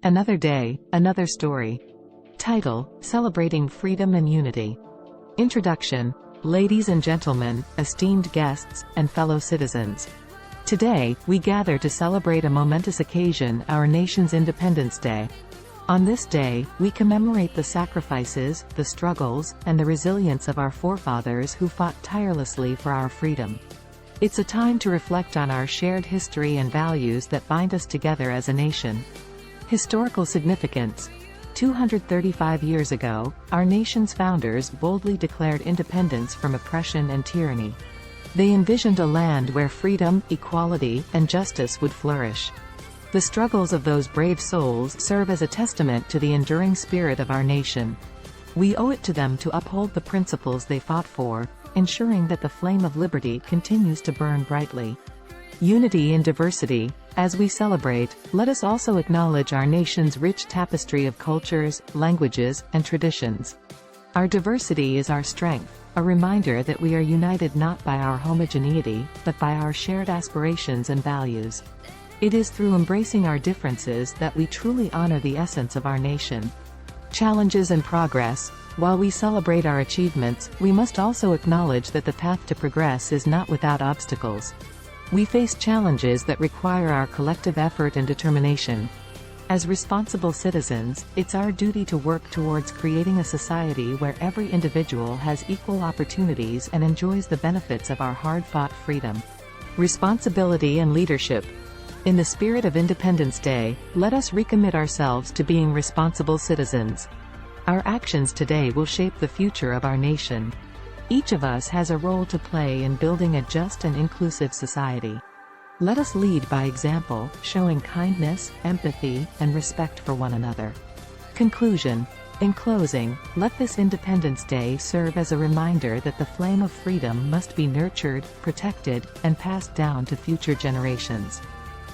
Another day, another story. Title: Celebrating Freedom and Unity. Introduction. Ladies and gentlemen, esteemed guests, and fellow citizens. Today, we gather to celebrate a momentous occasion, our nation's Independence Day. On this day, we commemorate the sacrifices, the struggles, and the resilience of our forefathers who fought tirelessly for our freedom. It's a time to reflect on our shared history and values that bind us together as a nation. Historical significance. 235 years ago, our nation's founders boldly declared independence from oppression and tyranny. They envisioned a land where freedom, equality, and justice would flourish. The struggles of those brave souls serve as a testament to the enduring spirit of our nation. We owe it to them to uphold the principles they fought for, ensuring that the flame of liberty continues to burn brightly. Unity in diversity. As we celebrate, let us also acknowledge our nation's rich tapestry of cultures, languages, and traditions. Our diversity is our strength, a reminder that we are united not by our homogeneity, but by our shared aspirations and values. It is through embracing our differences that we truly honor the essence of our nation. Challenges and progress. While we celebrate our achievements, we must also acknowledge that the path to progress is not without obstacles. We face challenges that require our collective effort and determination. As responsible citizens, it's our duty to work towards creating a society where every individual has equal opportunities and enjoys the benefits of our hard-fought freedom. Responsibility and leadership. In the spirit of Independence Day, let us recommit ourselves to being responsible citizens. Our actions today will shape the future of our nation. Each of us has a role to play in building a just and inclusive society. Let us lead by example, showing kindness, empathy, and respect for one another. Conclusion. In closing, let this Independence Day serve as a reminder that the flame of freedom must be nurtured, protected, and passed down to future generations.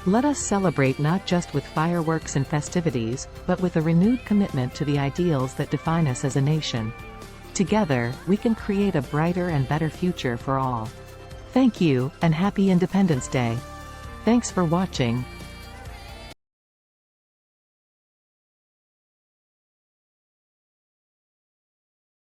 Let us celebrate not just with fireworks and festivities, but with a renewed commitment to the ideals that define us as a nation. Together, we can create a brighter and better future for all. Thank you, and happy Independence Day. Thanks for watching.